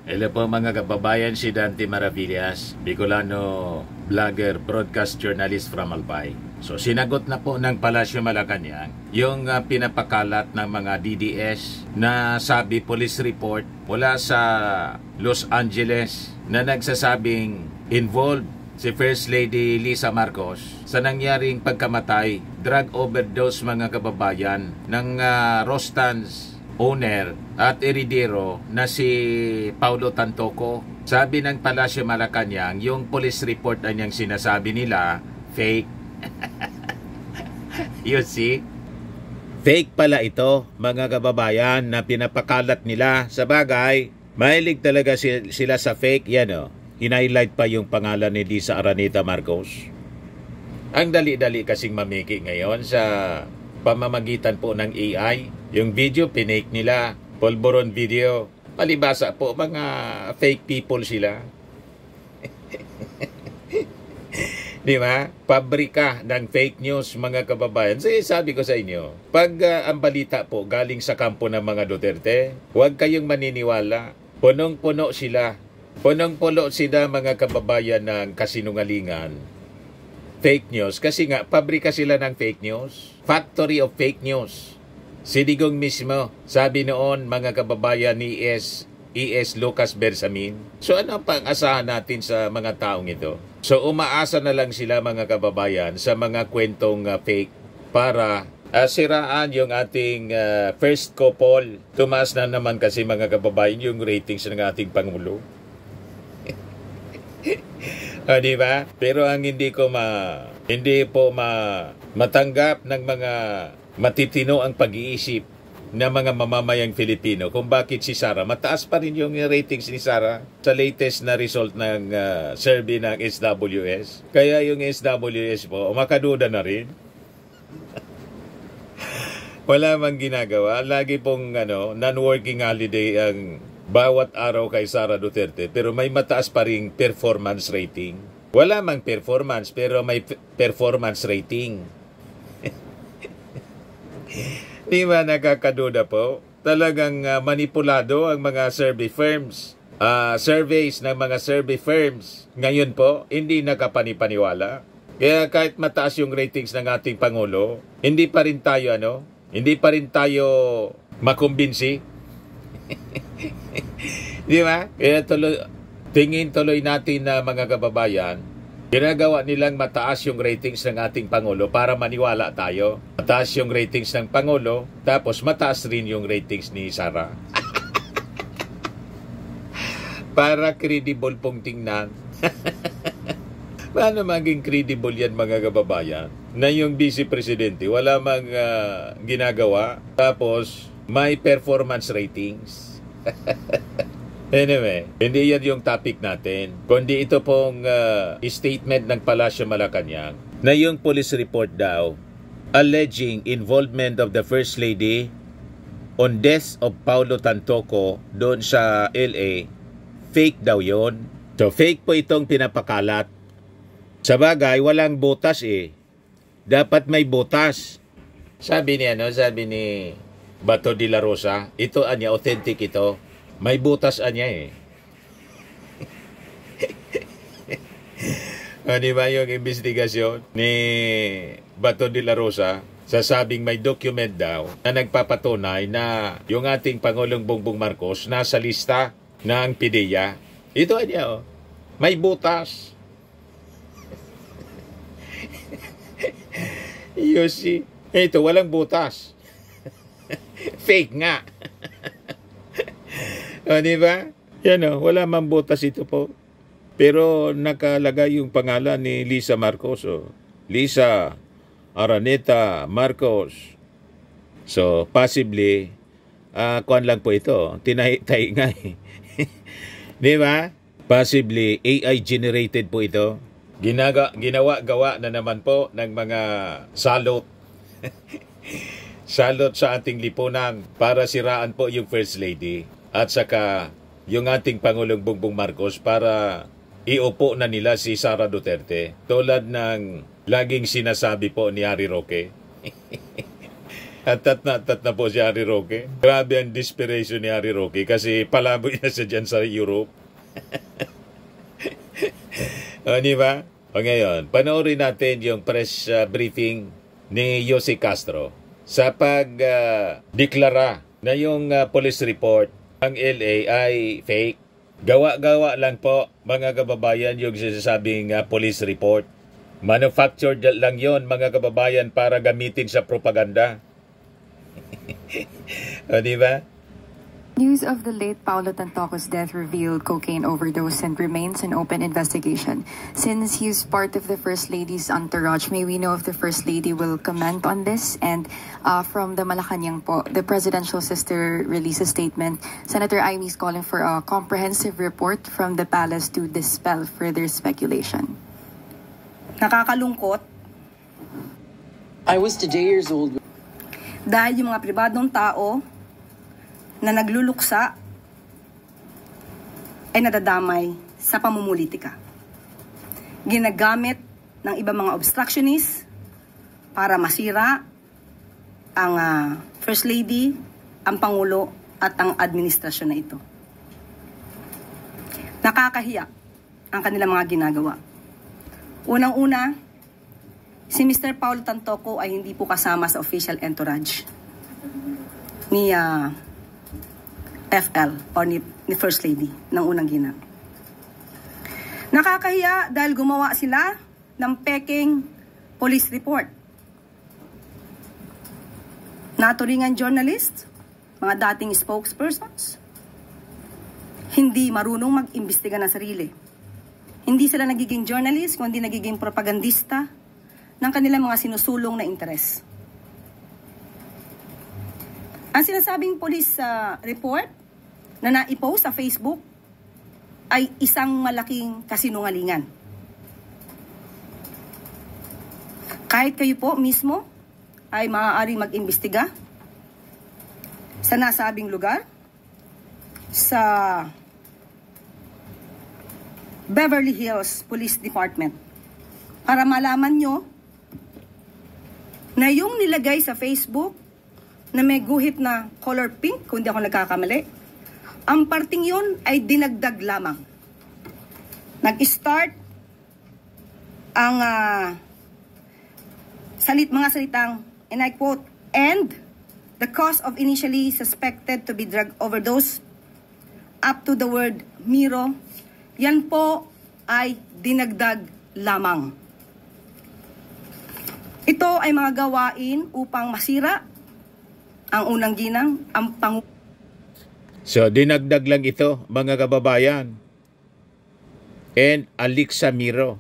Hello po mga kababayan, si Dante Maravillas, Bicolano vlogger, broadcast journalist from Albay. So sinagot na po ng Palasyo Malacanang yung pinapakalat ng mga DDS na sabi police report mula sa Los Angeles na nagsasabing involved si First Lady Lisa Marcos sa nangyaring pagkamatay, drug overdose mga kababayan ng Rostans owner at heredero na si Paulo Tantoco. Sabi ng Palasyo Malacanang, yung police report na niyang sinasabi nila, fake. You see? Fake pala ito, mga kababayan, na pinapakalat nila. Sa bagay, mahilig talaga sila sa fake. Yan o, hinighlight pa yung pangalan ni Lisa Araneta Marcos. Ang dali-dali kasing mamiki ngayon sa pamamagitan po ng AI. Yung video, pinake nila. Polvoron video. Palibasa po, mga fake people sila. Di ba? Pabrika ng fake news, mga kababayan. So, sabi ko sa inyo, pag ang balita po galing sa kampo ng mga Duterte, huwag kayong maniniwala. Punong-puno sila. Punong-puno sila, mga kababayan, ng kasinungalingan. Fake news. Kasi nga, pabrika sila ng fake news. Factory of fake news. Si Digong mismo, sabi noon, mga kababayan ni E.S. Lucas Bersamin. So ano pang asahan natin sa mga taong ito? So umaasa na lang sila, mga kababayan, sa mga kwentong fake para siraan yung ating first couple. Tumaas na naman kasi, mga kababayan, yung ratings ng ating Pangulo. Di ba? Pero ang hindi po matanggap ng mga matitino ang pag-iisip ng mga mamamayang Filipino kung bakit si Sara, mataas pa rin yung ratings ni Sara sa latest na result ng survey ng SWS. Kaya yung SWS po, makaduda na rin. Wala mang ginagawa. Lagi pong non-working holiday ang bawat araw kay Sara Duterte, pero may mataas pa ring performance rating. Wala mang performance, pero may performance rating. Di ba nakakaduda po? Talagang manipulado ang mga survey firms. Surveys ng mga survey firms. Ngayon po, hindi nakapanipaniwala. Kaya kahit mataas yung ratings ng ating Pangulo, hindi pa rin tayo makumbinsi. Di ba? Kaya tingin tuloy natin na, mga kababayan, ginagawa nilang mataas yung ratings ng ating Pangulo para maniwala tayo. Mataas yung ratings ng Pangulo, tapos mataas rin yung ratings ni Sara. Para credible pong tingnan. Paano maging credible yan, mga kababayan? Na yung Vice Presidente wala mang ginagawa, tapos may performance ratings. Anyway, hindi yan yung topic natin. Kundi ito pong statement ng Palasyo Malacanang na yung police report daw alleging involvement of the First Lady on death of Paulo Tantoco doon sa LA, fake daw yon. So fake po itong pinapakalat. Sa bagay, walang butas eh. Dapat may butas. Sabi ni Bato de la Rosa, ito authentic ito. May butas niya eh. Di ba yung investigasyon ni Bato de la Rosa? Sasabing may document daw na nagpapatunay na yung ating Pangulong Bongbong Marcos nasa lista ng PDEA. Ito niya, may butas. You see? Ito, walang butas. Fake nga. Di ba? Yan wala mang butas ito po. Pero nakalagay yung pangalan ni Lisa Marcos. Lisa Araneta Marcos. So, possibly, kuwan lang po ito. Tinahi nga eh. Di ba? Possibly, AI generated po ito. Ginawa-gawa na naman po ng mga salot. Salot sa ating lipunan para siraan po yung First Lady. At saka yung ating Pangulong Bongbong Marcos para iupo na nila si Sara Duterte. Tulad ng laging sinasabi po ni Harry Roque. Atat na po si Harry Roque. Grabe ang desperation ni Harry Roque kasi palaboy na siya dyan sa Europe. O, di ba? O ngayon, panoorin natin yung press briefing ni Jose Castro sa pag-deklara na yung police report ng LA ay fake. Gawa-gawa lang po, mga kababayan, yung sinasabing police report. Manufactured lang yon, mga kababayan, para gamitin sa propaganda. O, di ba? News of the late Paolo Tantoco's death revealed cocaine overdose and remains an open investigation. Since he's part of the First Lady's entourage, may we know if the First Lady will comment on this? And from the Malacanang po, the presidential sister released a statement. Senator Amy is calling for a comprehensive report from the palace to dispel further speculation. Nakakalungkot. I was today years old. Dahil yung mga pribadong tao na nagluluksa ay nadadamay sa pamumulitika. Ginagamit ng ibang mga obstructionists para masira ang First Lady, ang Pangulo at ang administrasyon na ito. Nakakahiya ang kanilang mga ginagawa. Unang-una, si Mr. Paolo Tantoco ay hindi po kasama sa official entourage ni FL o ni First Lady ng unang ginang. Nakakahiya dahil gumawa sila ng peking police report. Naturingan journalist, mga dating spokespersons, hindi marunong mag-imbestiga ng sarili. Hindi sila nagiging journalist, kundi nagiging propagandista ng kanilang mga sinusulong na interes. Ang sinasabing police report na naipost sa Facebook ay isang malaking kasinungalingan. Kahit kayo po mismo ay maaaring mag-imbestiga sa nasabing lugar, sa Beverly Hills Police Department, para malaman nyo na yung nilagay sa Facebook na may guhit na color pink, kung di ako nagkakamali, ang parting yun ay dinagdag lamang. Nag-start ang mga salitang, and I quote, "and the cause of initially suspected to be drug overdose," up to the word Miro, yan po ay dinagdag lamang. Ito ay mga gawain upang masira ang unang ginang, ang Pangulo. So, dinagdag lang ito, mga kababayan. And Alexa Miro.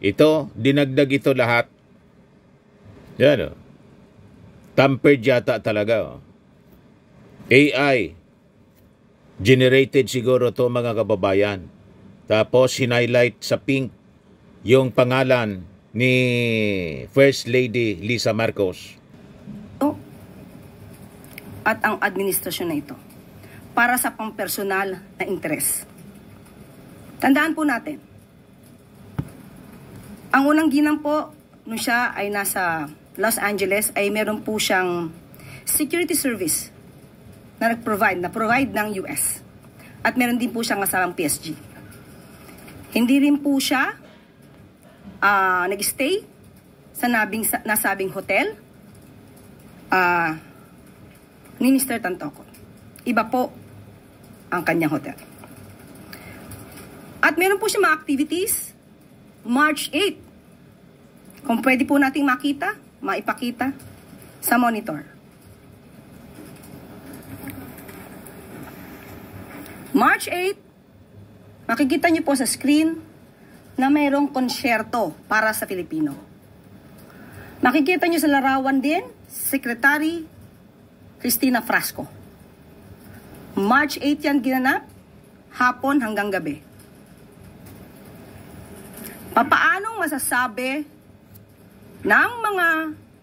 Ito, dinagdag ito lahat. Yan o. Tampered yata talaga o. AI. Generated siguro to, mga kababayan. Tapos, hinighlight sa pink yung pangalan ni First Lady Lisa Marcos. At ang administrasyon na ito para sa pampersonal na interes. Tandaan po natin, ang unang ginang po, nung siya ay nasa Los Angeles, ay meron po siyang security service na provide ng US. At meron din po siyang kasamang PSG. Hindi rin po siya nag-stay sa nasabing hotel ni Mr. Tantoco. Iba po ang kanyang hotel. At meron po siya mga activities March 8. Kung pwede po nating maipakita sa monitor. March 8, makikita niyo po sa screen na mayroong konsyerto para sa Filipino. Makikita niyo sa larawan din, Secretary Cristina Frasco. March 8 yan ginanap, hapon hanggang gabi. Papaanong masasabi ng mga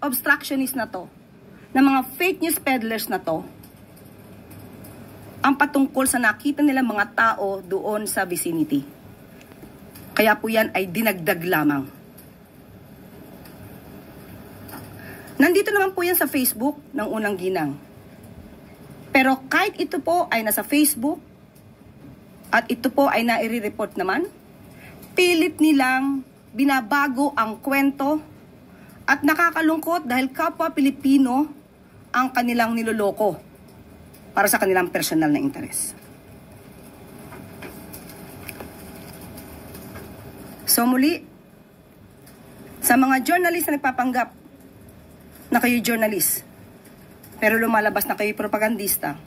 obstructionist na to, ng mga fake news peddlers na to, ang patungkol sa nakita nilang mga tao doon sa vicinity? Kaya po yan ay dinagdag lamang. Nandito naman po yan sa Facebook ng Unang Ginang. Pero kahit ito po ay nasa Facebook at ito po ay nai-report naman, pilit nilang binabago ang kwento at nakakalungkot dahil kapwa Pilipino ang kanilang niloloko para sa kanilang personal na interes. So muli, sa mga journalist na nagpapanggap na kayo journalist, pero lumalabas na kayo propagandista,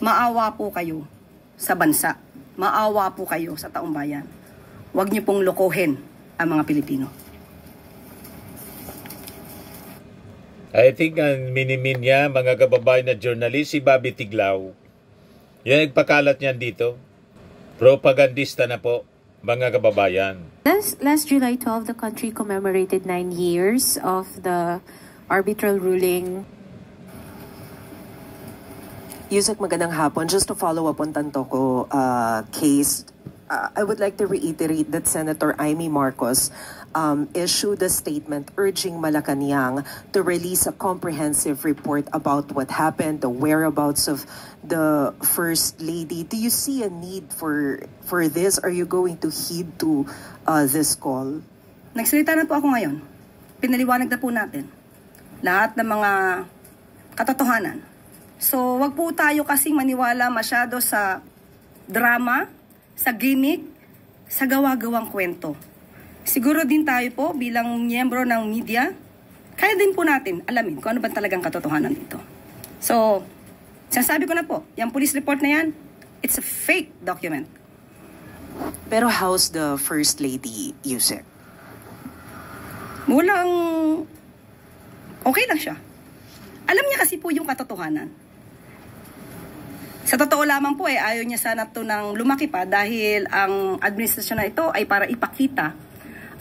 maawa po kayo sa bansa. Maawa po kayo sa taong bayan. Huwag niyo pong lokohin ang mga Pilipino. I think ang minimin niya, mga kababayan na journalist, si Bobby Tiglao. Yan nagpakalat niyan dito. Propagandista na po, mga kababayan. Last July 12, the country commemorated 9 years of the arbitral ruling. Yusek, magandang hapon. Just to follow up on Tantoco case, I would like to reiterate that Senator Amy Marcos issued a statement urging Malacanang to release a comprehensive report about what happened, the whereabouts of the First Lady. Do you see a need for this? Are you going to heed to this call? Nagsalita na po ako ngayon. Pinaliwanag na po natin lahat ng mga katotohanan. So, wag po tayo kasing maniwala masyado sa drama, sa gimmick, sa gawa-gawang kwento. Siguro din tayo po bilang miyembro ng media, kaya din po natin alamin kung ano ba talagang katotohanan dito. So, sinasabi ko na po, yung police report na yan, it's a fake document. Pero how's the First Lady, Yusek? Walang... Okay lang siya. Alam niya kasi po yung katotohanan. Sa totoo lamang po ayaw niya sana ito nang lumaki pa dahil ang administrasyon na ito ay para ipakita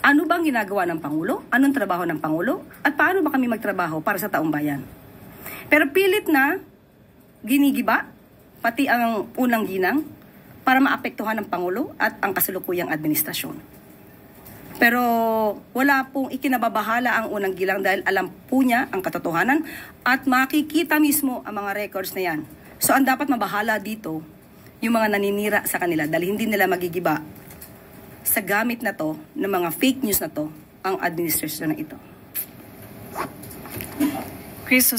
ano bang ginagawa ng Pangulo, anong trabaho ng Pangulo, at paano ba kami magtrabaho para sa taong bayan. Pero pilit na ginigiba, pati ang Unang Ginang, para maapektuhan ng Pangulo at ang kasalukuyang administrasyon. Pero wala pong ikinababahala ang Unang Ginang dahil alam po niya ang katotohanan at makikita mismo ang mga records na yan. So, ang dapat mabahala dito, yung mga naninira sa kanila dahil hindi nila magigiba sa gamit na to, ng mga fake news na to, ang administrasyon na ito.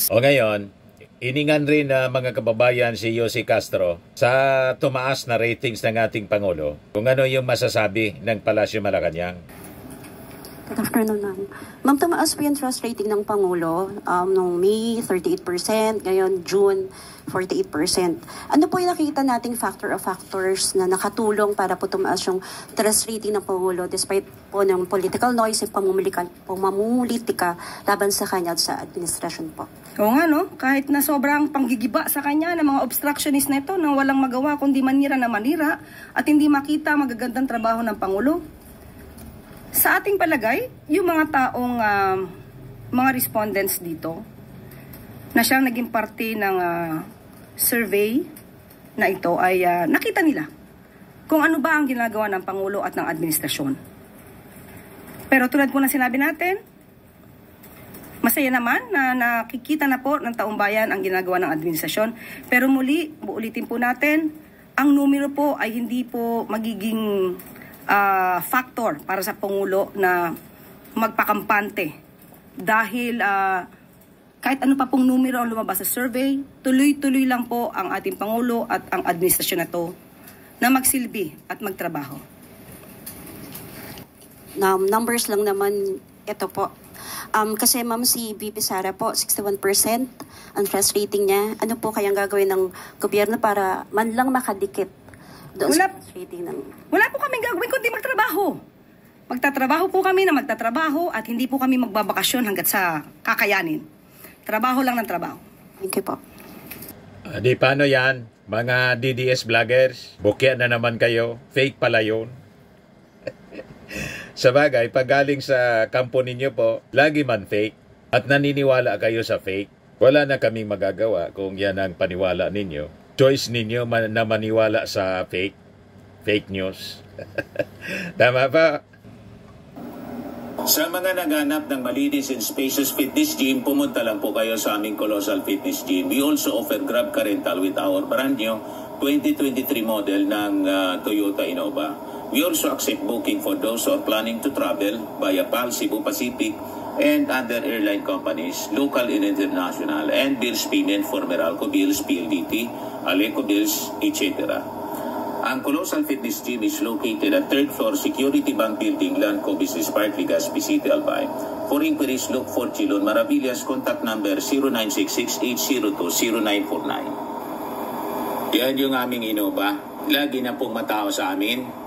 O ngayon, iningan rin na mga kababayan si Yossi Castro sa tumaas na ratings ng ating Pangulo. Kung ano yung masasabi ng Palasyo Malacanang. Good afternoon, ma'am. Ma'am, tumaas po yung trust rating ng Pangulo noong May 38%, ngayon June 48%. Ano po yung nakikita nating factors na nakatulong para po tumaas yung trust rating ng Pangulo despite po ng political noise at pamumulitika laban sa kanya at sa administrasyon po? Oo nga, no? Kahit na sobrang panggigiba sa kanya ng mga obstructionist na ito na walang magawa kundi manira na manira at hindi makita magagandang trabaho ng Pangulo. Sa ating palagay, yung mga taong, mga respondents dito, na siyang naging parte ng survey na ito ay nakita nila kung ano ba ang ginagawa ng Pangulo at ng administrasyon. Pero tulad po na sinabi natin, masaya naman na nakikita na po ng taong bayan ang ginagawa ng administrasyon. Pero muli, uulitin po natin, ang numero po ay hindi po magiging factor para sa Pangulo na magpakampante dahil kahit ano pa pong numero ang lumabas sa survey, tuloy-tuloy lang po ang ating Pangulo at ang administrasyon na to na magsilbi at magtrabaho. Numbers lang naman ito po. Kasi ma'am si VP Sara po, 61% ang trust rating niya. Ano po kayang gagawin ng gobyerno para man lang makadikit doon sa trust rating ng... Wala po kaming gagawin kundi magtrabaho. Magtatrabaho po kami na magtatrabaho at hindi po kami magbabakasyon hanggat sa kakayanin. Trabaho lang ng trabaho. Thank you po. Di paano yan? Mga DDS vloggers, bukya na naman kayo. Fake pala yun. Sa bagay, pag galing sa kampo ninyo po, lagi man fake. At naniniwala kayo sa fake. Wala na kaming magagawa kung yan ang paniwala ninyo. Choice ninyo na maniwala sa fake news. Tama ba? Sa mga naghanap ng malinis and spacious fitness gym, pumunta lang po kayo sa aming Colossal Fitness Gym. We also offer Grab Car Rental with our brand new 2023 model ng Toyota Innova. We also accept booking for those who are planning to travel via PAL, Cebu Pacific, and other airline companies, local and international, and bills payment for Meralco Bills, PLDT, Aleco Bills, etc. Ang Colossal Fitness Gym is located at 3rd floor Security Bank Building, Lanco Business Park, Legazpi City, Albay. For inquiries, look for Chilon Maravillas. Contact number 0966-802-0949. Yan yung aming Innova. Lagi na pong matao sa amin.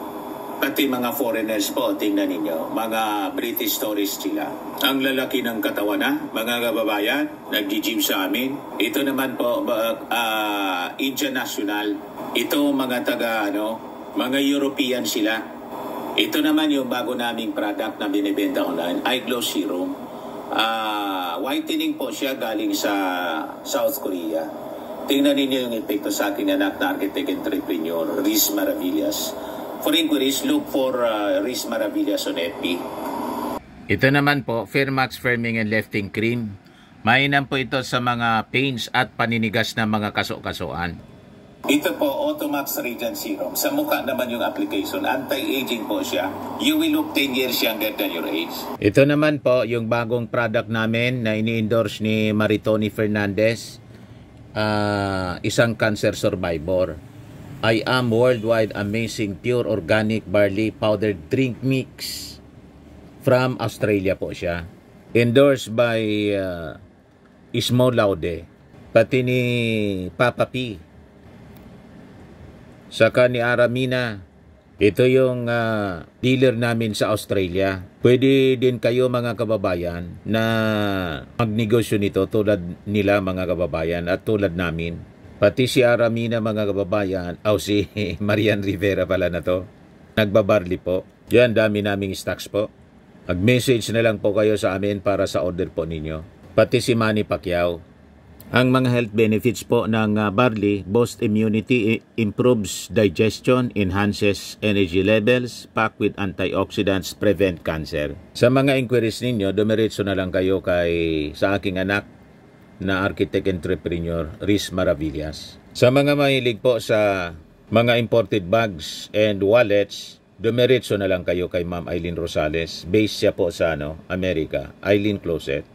Pati mga foreigners po, tingnan ninyo. Mga British tourists sila. Ang lalaki ng katawan na, mga kababayan, nag-gym sa amin. Ito naman po, Indian National. Ito mga mga European sila. Ito naman yung bago naming product na binibenta online, iGlow Serum. Whitening po siya galing sa South Korea. Tingnan ninyo yung epekto sa aking anak na architect entrepreneur, Riz Maravillas. For inquiries, look for Riz Maravillas on FB. Ito naman po, Fairmax Firming and Lifting Cream. Mainam po ito sa mga pains at paninigas na mga kaso-kasuan. Ito po, Automax Radiant Serum. Sa mukha naman yung application. Anti-aging po siya. You will look 10 years younger than your age. Ito naman po, yung bagong product namin na ini-endorse ni Maritoni Fernandez. Isang cancer survivor. I am worldwide amazing pure organic barley powdered drink mix. From Australia po siya. Endorsed by Ismo Laude. Pati ni Papa P. Saka ni Aramina. Ito yung dealer namin sa Australia. Pwede din kayo mga kababayan na magnegosyo nito tulad nila mga kababayan at tulad namin. Pati si Aramina mga kababayan, si Marian Rivera pala na to. Nagbabarli po. Yan, dami naming stocks po. Mag-message na lang po kayo sa amin para sa order po ninyo. Pati si Manny Pacquiao. Ang mga health benefits po ng barley, boosts immunity, improves digestion, enhances energy levels, packed with antioxidants, prevent cancer. Sa mga inquiries ninyo, dumiretso na lang kayo sa aking anak na architect entrepreneur, Riz Maravillas. Sa mga mahilig po sa mga imported bags and wallets, dumiretso na lang kayo kay Ma'am Eileen Rosales. Based siya po sa America, Eileen Closet.